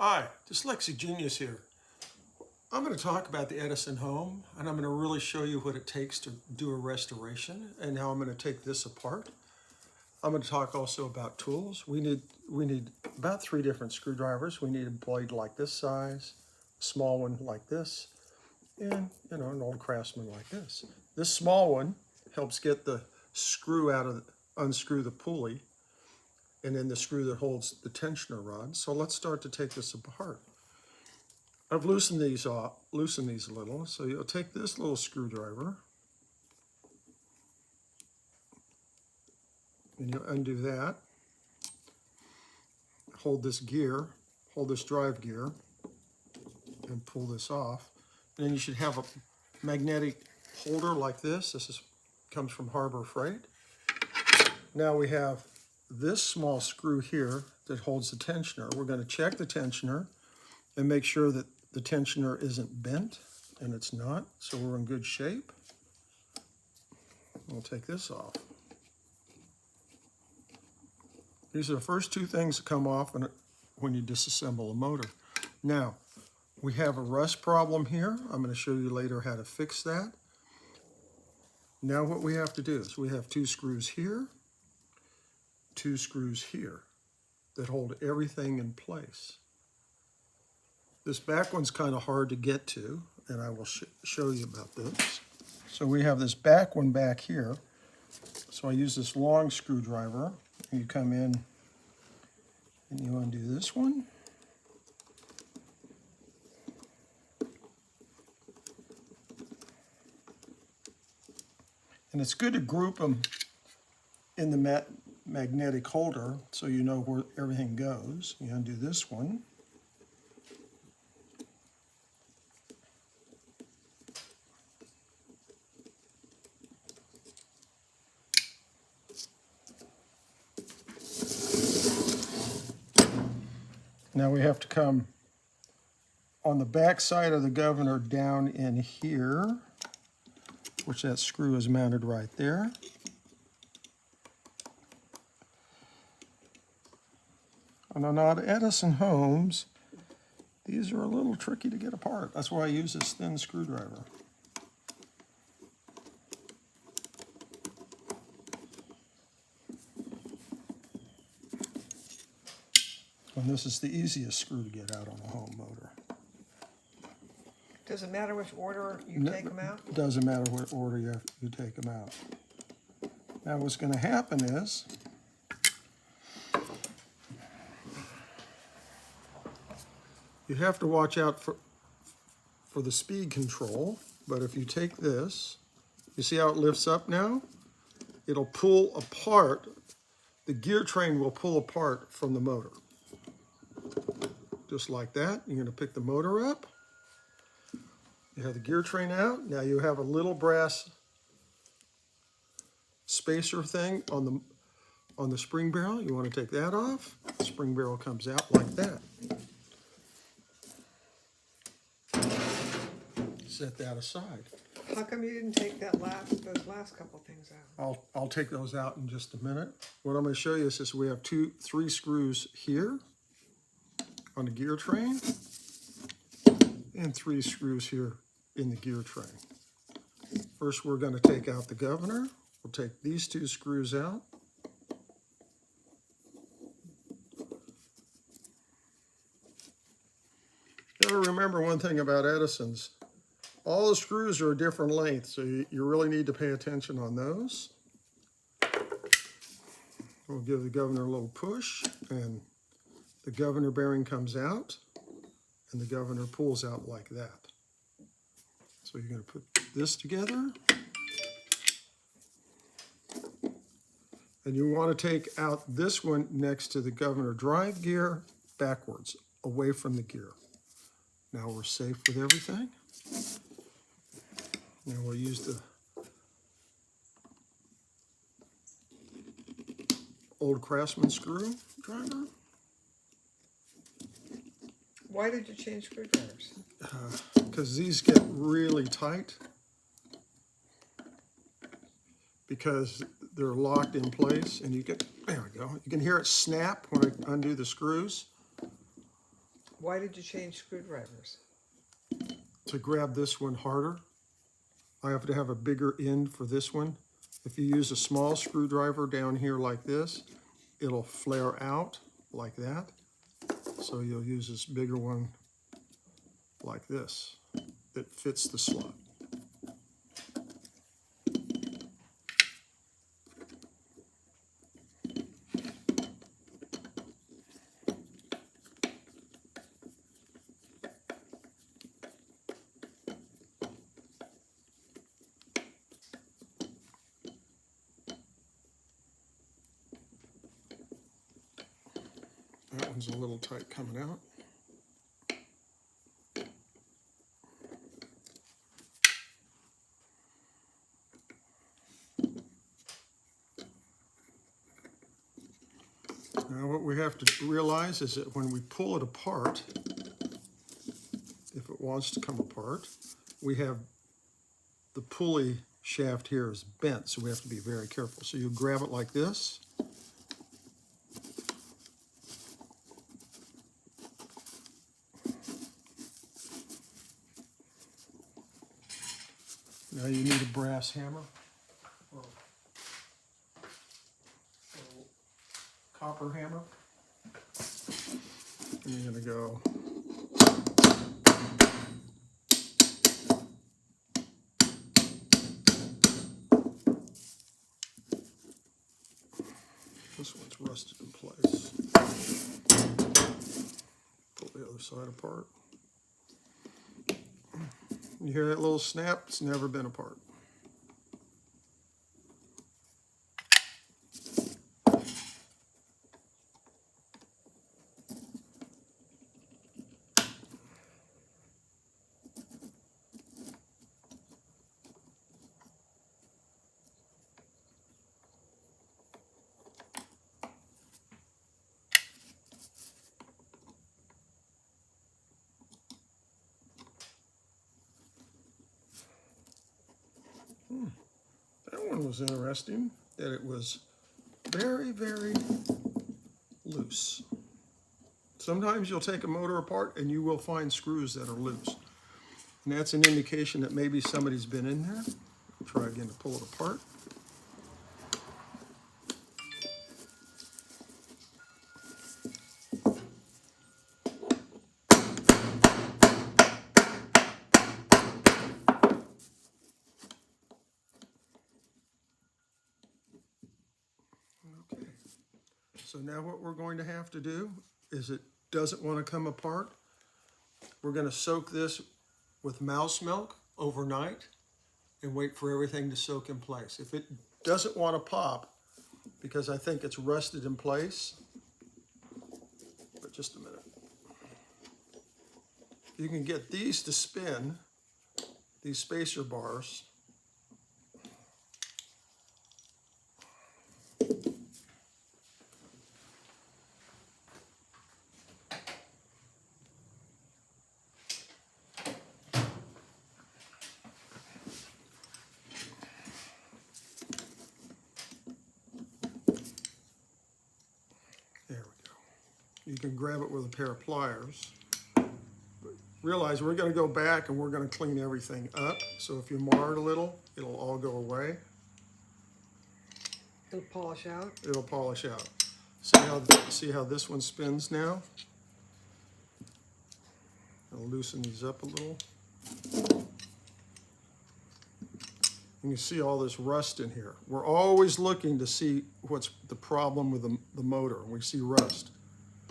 Hi, Dyslexic Genius here. I'm going to talk about the Edison Home, and I'm going to really show you what it takes to do a restoration and how I'm going to take this apart. I'm going to talk also about tools. We need about 3 different screwdrivers. We need a blade like this size, a small one like this, and an old Craftsman like this. This small one helps get the screw unscrew the pulley, and then the screw that holds the tensioner rod. So let's start to take this apart. I've loosened these a little. So you'll take this little screwdriver and you'll undo that. Hold this drive gear, and pull this off. And then you should have a magnetic holder like this. Comes from Harbor Freight. Now we have this small screw here that holds the tensioner. We're going to check the tensioner and make sure that the tensioner isn't bent, and it's not, so we're in good shape. We'll take this off. These are the first 2 things that come off when you disassemble a motor. Now, we have a rust problem here. I'm going to show you later how to fix that. Now what we have to do is we have 2 screws here, 2 screws here that hold everything in place. This back one's kind of hard to get to, and I will show you about this. So we have this back one back here. So I use this long screwdriver. You come in and you undo this one. And it's good to group them in the magnetic holder so you know where everything goes. You undo this one. Now we have to come on the back side of the governor down in here, which that screw is mounted right there. And on Edison Homes, these are a little tricky to get apart. That's why I use this thin screwdriver. And this is the easiest screw to get out on a home motor. Does it matter which order you take them out? It doesn't matter what order you take them out. Now what's going to happen is, you have to watch out for the speed control, but if you take this, you see how it lifts up now? It'll pull apart, the gear train will pull apart from the motor. Just like that. You're going to pick the motor up. You have the gear train out. Now you have a little brass spacer thing on the spring barrel. You want to take that off. The spring barrel comes out like that. Set that aside. How come you didn't take those last couple things out? I'll take those out in just a minute. What I'm going to show you is we have 3 screws here on the gear train and 3 screws here in the gear train. First, we're going to take out the governor. We'll take these 2 screws out. You gotta remember one thing about Edison's. All the screws are a different length, so you really need to pay attention on those. We'll give the governor a little push, and the governor bearing comes out, and the governor pulls out like that. So you're going to put this together. And you want to take out this one next to the governor drive gear backwards, away from the gear. Now we're safe with everything. Now we'll use the old Craftsman screwdriver. Why did you change screwdrivers? Because these get really tight. Because they're locked in place, and there we go. You can hear it snap when I undo the screws. Why did you change screwdrivers? To grab this one harder, I have to have a bigger end for this one. If you use a small screwdriver down here like this, it'll flare out like that. So you'll use this bigger one like this. It fits the slot. That one's a little tight coming out. Now what we have to realize is that when we pull it apart, if it wants to come apart, we have the pulley shaft here is bent, so we have to be very careful. So you grab it like this. Now you need a brass hammer or a copper hammer. And you're going to go this one's rusted in place. Pull the other side apart. You hear that little snap? It's never been apart. That one was interesting, that it was very, very loose. Sometimes you'll take a motor apart and you will find screws that are loose. And that's an indication that maybe somebody's been in there. Try again to pull it apart. Okay, so now what we're going to have to do is it doesn't want to come apart. We're going to soak this with mouse milk overnight and wait for everything to soak in place. If it doesn't want to pop, because I think it's rusted in place, but just a minute. You can get these to spin, these spacer bars. There we go. You can grab it with a pair of pliers. But realize we're going to go back and we're going to clean everything up. So if you mar it a little, it'll all go away. It'll polish out. It'll polish out. See how this one spins now? I'll loosen these up a little. And you see all this rust in here. We're always looking to see what's the problem with the motor, and we see rust.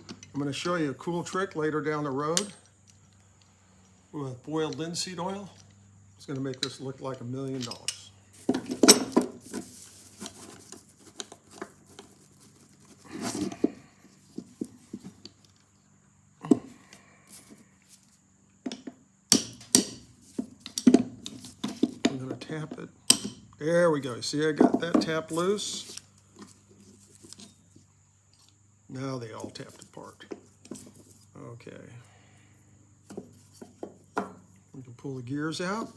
I'm going to show you a cool trick later down the road with boiled linseed oil. It's going to make this look like $1 million. I'm going to tap it. There we go. See, I got that tapped loose. Now they all tapped apart. Okay. We can pull the gears out.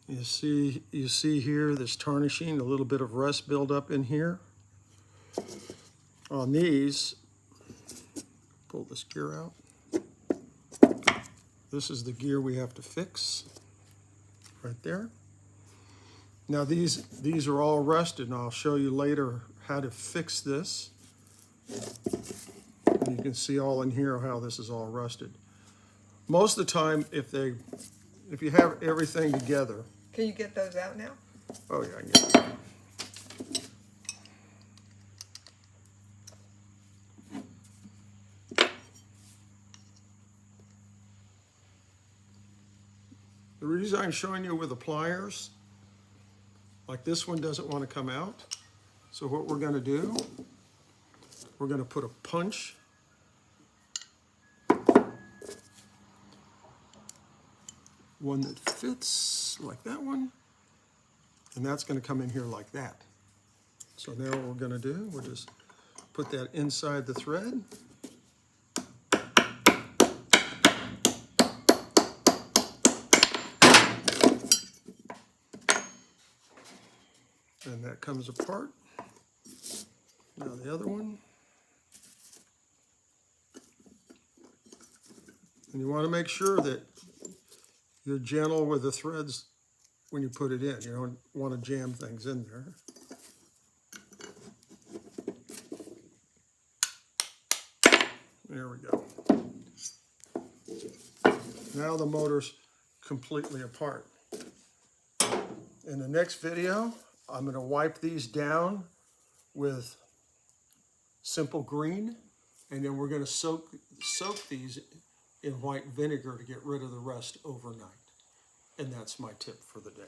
You see here this tarnishing, a little bit of rust buildup in here. On these, pull this gear out. This is the gear we have to fix right there. Now these are all rusted, and I'll show you later how to fix this. And you can see all in here how this is all rusted. Most of the time, if you have everything together. Can you get those out now? Oh yeah, I can get it. The reason I'm showing you with the pliers, like this one doesn't want to come out. So what we're going to do, we're going to put a punch one that fits like that one, and that's going to come in here like that. So now what we're going to do, we'll just put that inside the thread. And that comes apart. Now the other one. And you want to make sure that you're gentle with the threads when you put it in. You don't want to jam things in there. There we go. Now the motor's completely apart. In the next video, I'm going to wipe these down with simple green, and then we're going to soak these in white vinegar to get rid of the rust overnight. And that's my tip for the day.